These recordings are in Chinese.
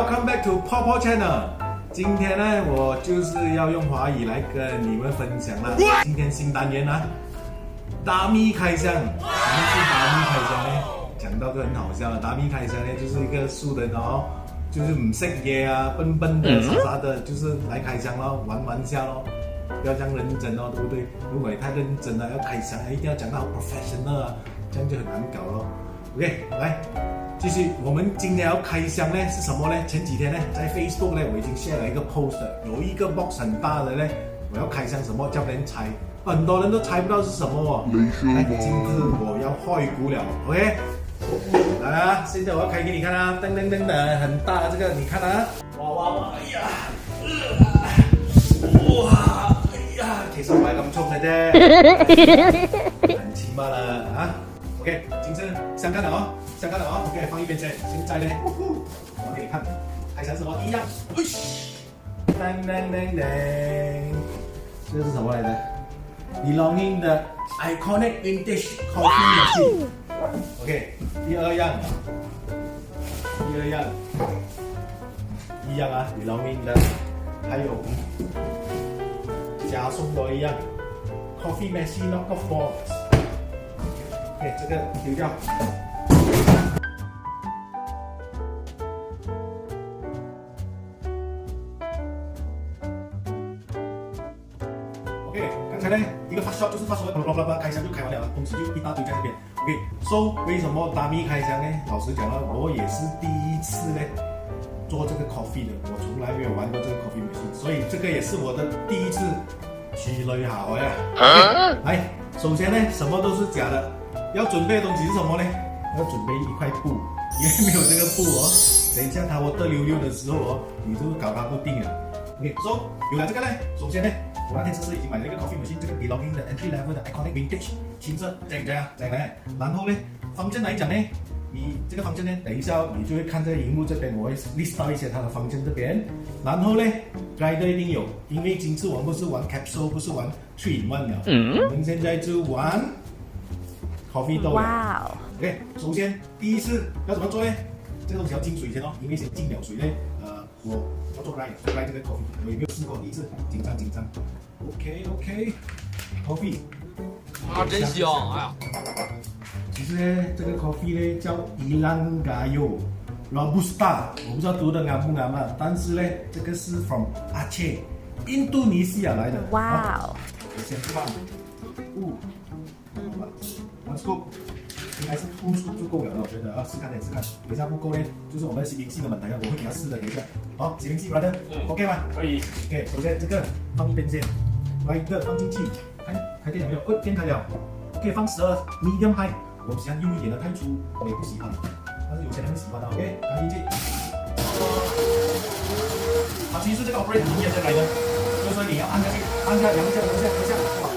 Welcome back to Paw Channel。今天呢，我就是要用华语来跟你们分享了。今天新单元啊，达咪开箱。什么是达咪开箱呢？讲到就很好笑了。达咪开箱呢，就是一个素人哦，就是唔识嘢啊，笨笨的、傻傻的，就是来开箱咯，玩玩笑咯。不要这样认真哦，对不对？如果你太认真了，要开箱，一定要讲到好 professional 啊，这样就很难搞咯。OK， 来。继续，我们今天要开箱呢是什么呢？前几天呢，在 Facebook 呢，我已经 share 了一个 post， 有一个 box 很大的呢，我要开箱什么，叫人猜，很多人都猜不到是什么哦。来，今日我要开估了 ，OK？ 来啊，现在我要开给你看啊，噔噔噔的，很大的这个，你看啊，哇，哎呀，哇，哎呀，其實唔係咁重嘅啫，很起碼啦啊。OK， 今次香港的哦。香港的哦 ，OK， 放一边先。现在呢，我给你看，开箱什么一样。噔噔噔噔，这个是什么来的 ？Belonging 的 Iconic Vintage Coffee Machine。OK， 第二样，一样啊 ，Belonging 的，还有加送多一样 Coffee Machine Knockoff Balls。OK， 这个丢掉。OK， 刚才呢一个发烧就是发烧，开箱就开完了，东西就一大堆在那边。OK，so 为什么达咪开箱呢？老实讲了，我也是第一次呢做这个 coffee 的，我从来没有玩过这个 coffee machine， 所以这个也是我的第一次去旅行呀。来，首先呢，什么都是假的，要准备的东西是什么呢？要准备一块布，因为没有这个布哦，等一下它water溜溜的时候哦，你就搞它不定了。OK，so 有了这个呢，首先呢。我那天是已经买了一个 coffee machine， 这个 Belonging 的 entry level 的 iconic vintage 青色，这样，然后呢，方针来讲呢，你这个方针呢，等一下你就会看这个荧幕这边，我会 list 到一些它的方针这边，然后呢 ，guide 一定有，因为今次我们不是玩 capsule， 不是玩 3 in 1了，我们现在就玩 coffee 豆。哇哦 ！OK， 首先第一次要怎么做呢？这个东西要进水先哦，因为先进了水呢，我要做 dry 这个 coffee， 我也没有试过，第一次紧张。OK，coffee 啊，真香！哎呀，其实呢，这个 coffee 呢叫 Ilang Gayo Robusta， 我不知道读的啱不啱啊，但是呢，这个是 from Aceh， 印度尼西亚来的。哇哦！我先放1 scoop。应该是2 scoop 就够了，我觉得啊，试看。等一下不够呢，就是我们西明系的门台啊，我会给他试的。等一下，好，西明系 brother， OK 吗？可以。OK， 首先这个放一边先，来一个放进去，看开电了没有？电开了。可以放12 medium high， 我喜欢用一点的，太粗我也不喜欢，但是有些人会喜欢的。OK， 放进去。其实这个 operator 里面这来的，就是说你要按下去，按下，哇，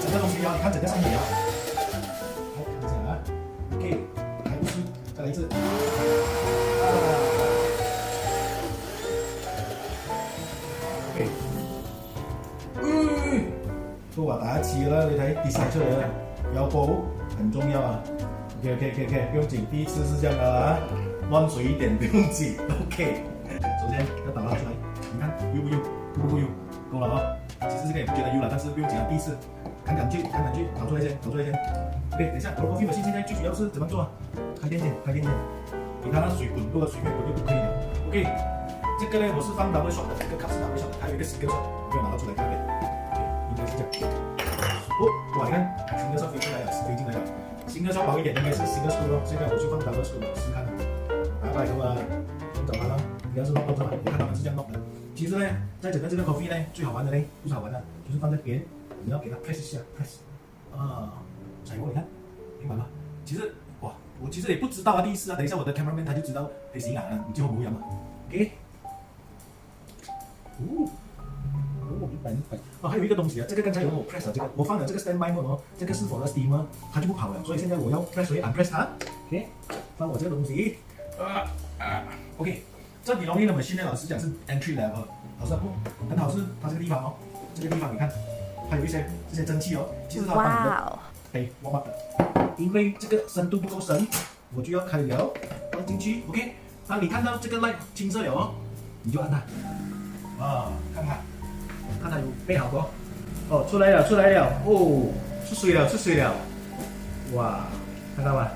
整个东西摇，你看整个上面摇。再来一次。OK。都話打一次啦，你睇跌晒出嚟啦，有布很重要啊。OK， 不用緊，第一次是這樣的啊，亂水一點不用緊。OK， 首先要倒它出來，你看油不油？不油？夠了啊。其實這個也不覺得油了，但是不用緊啊，第一次看感覺，倒出來先。OK， 等一下，我的 coffee machine 現在最主要是怎麼做啊？开电线，你看它水滚多了，水面滚就不可以了。OK， 这个呢我是放 double shot 的，这个 cup 是 double shot 的，还有一个 single shot， 没有拿到出来这边。应该是这样。哇，你看 single shot 飞进来了，single shot 薄一点应该是 single screw 咯，现在我就放 double screw 试看。拜托啊，先找它了，应该是 knock 到它，我看他们是这样 knock 的。其实呢，在整个这个 coffee 呢，最好玩的呢，不是好玩的，就是放在边，你要给它 press 一下 ，press， 踩过，你看，明白吗？其实。哇，我其实也不知道啊，第一次啊，等一下我的 cameraman 他就知道你行啊，你最后不一样嘛 ，OK？ 明白。哦，还有一个东西啊，这个刚才有我 press 了这个，我放了这个 standby mode 哦，这个是我的 steamer， 它就不跑了，所以现在我要 press 回 unpress 它 ，OK？ 放我这个东西，OK？ 这Belonging的 machine 呢，老实讲是 entry level， 老实不很好是它这个地方哦，这个地方你看，还有一些这些蒸汽哦，其实它帮你的可以 warm up 的。因为这个深度不够深，我就要开了，放进去 ，OK。当你看到这个 light 青色了哦，你就按它。啊，看看，看它有备好不？哦，出来了，出来了，哦，出水了，出水了。哇，看到吗？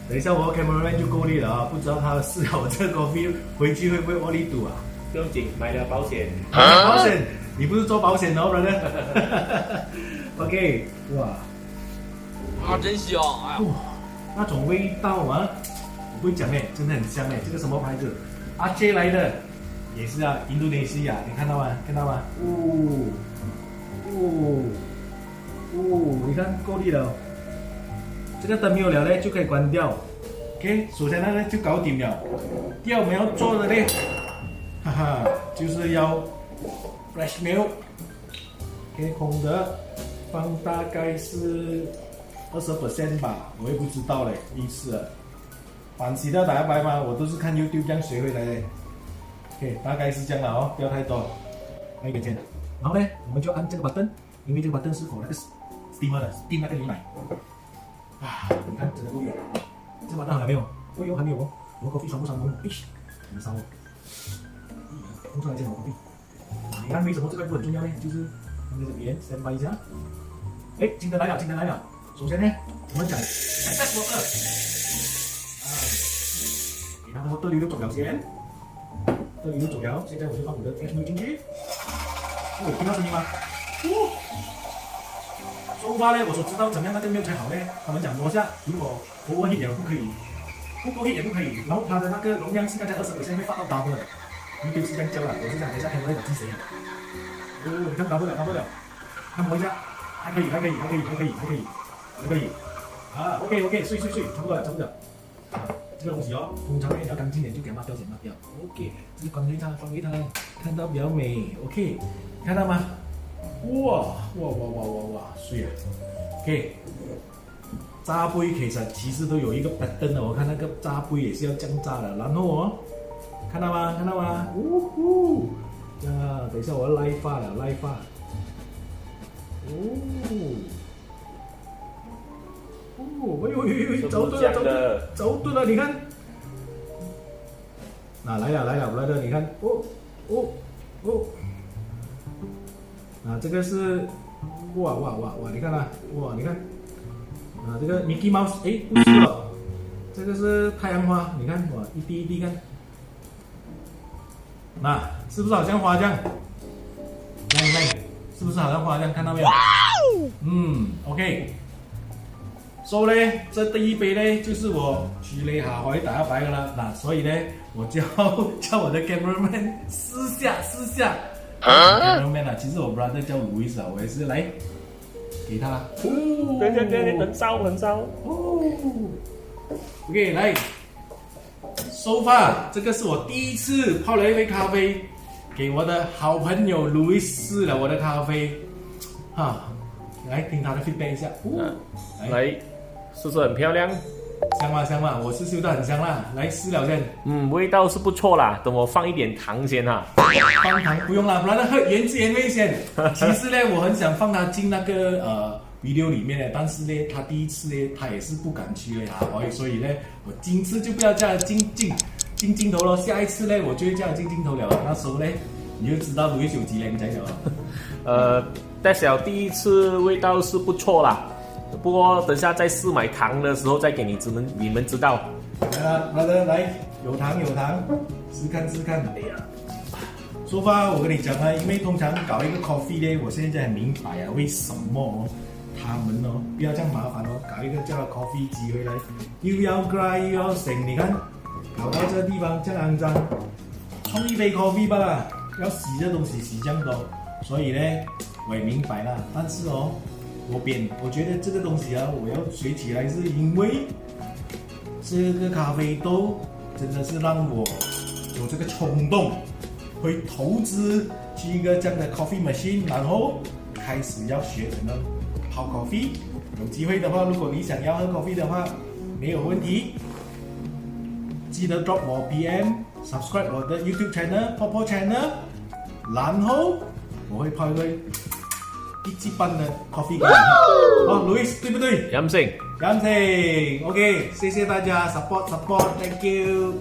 等一下我 cameraman 就够力了啊，不知道他试了我这个 coffee 回去会不会窝里赌啊？不用紧，买了保险。保险，你不是做保险的哦 ，brother 。OK， 哇，啊，真香！哎呀，哇，那种味道啊，我不会讲哎，真的很香哎。这个什么牌子？阿 J 来的，也是啊，印度尼西亚，你看到吗？看到吗？你看够力了。这个灯没有了呢，就可以关掉。OK， 首先那个就搞定了。第二我们要做的呢，哈哈，就是要 fresh milk。OK， 空的，放大概是20% 吧，我也不知道嘞，第一次了。反洗掉打白嘛，我都是看 YouTube 这样学回来的。OK， 大概是这样了哦，不要太多。那一点钱，然后呢，我们就按这个 button， 因为这个 button 是否那个 steamer 的 steam 那个牛奶。啊，你看真的够远，这把到了没有？哦哟，还没有哦。我们 coffee 烧不烧呢？咦，没烧哦。弄出来这种 coffee。你看为什么这个步很重要呢？就是放在这边 stand by 一下。哎，金灯来了，金灯来了。首先呢，我们讲 access water。给它的流走了先，这流走了，现在我就放我的 fresh milk 进去。哦，听到声音吗？收发呢，我所知道怎么样那个 milk 才好呢？他们讲摸下，如果overheat 也不可以，不过 heat 也不可以。然后它的那个容量是大概20%会发到 double 的。你就是这样教了，我是讲等一下看我在讲是谁。你看 double 了，看摸一下，还可以。啊 ，OK， 睡，差不多了。这个东西哦，通常你要干净点就给它抹掉。OK， 这是放给它，看到比较美。OK， 看到吗？哇，水啊 ！OK， 榨杯其实都有一个 pattern 的，我看那个榨杯也是要这样榨的。然后哦，看到吗？等一下我要拉发了。走对了，你看，来了，你看，这个是，哇，你看你看，这个 Mickey Mouse， 不是了，这个是太阳花，你看，哇，一滴看，是不是好像花酱？来，是不是好像花酱？看到没有？OK。所以呢，这第一杯呢，就是我取了下海打白的了。所以呢，我就叫我的 cameraman 试下。cameraman 其实我 brother 叫 Louis 我也是来给他。对，很烧。OK， 来，so far 这个是我第一次泡了一杯咖啡，给我的好朋友 Louis 试了我的咖啡，来听他的 feedback 一下。来。是不是很漂亮？香嘛，我是嗅得很香啦。来试了先。味道是不错啦。等我放一点糖先哈。放糖不用啦，不然喝原汁原味先。其实呢，我很想放他进那个video 里面的，但是呢，他第一次呢，他也是不敢去的所以呢，我今次就不要叫他进镜头了。下一次呢，我就会叫他进镜头了。那时候呢，你就知道Louis有几靓仔了。但小第一次味道是不错啦。不过等下再试买糖的时候再给你们知道。来，有糖，试看。哎呀，说吧，我跟你讲因为通常搞一个 coffee 呢，我现在很明白为什么他们不要这样麻烦搞一个这样的 coffee 机回来，又要 grind 又要醒，你看搞到这个地方这样肮脏，冲一杯 coffee 吧啦，要洗这东西洗这样多，所以呢，我也明白啦，但是我觉得这个东西我要学起来，是因为这个咖啡豆真的是让我有这个冲动，会投资去一个这样的 coffee machine， 然后开始要学怎么泡 coffee。有机会的话，如果你想要喝 coffee 的话，没有问题，记得 drop 我 PM，subscribe 我的 YouTube channel Popo Channel， 然后我会泡一杯一级半的 coffee 给你喝。Louis 对不对？阳性。 OK， 谢谢大家 support， Thank you。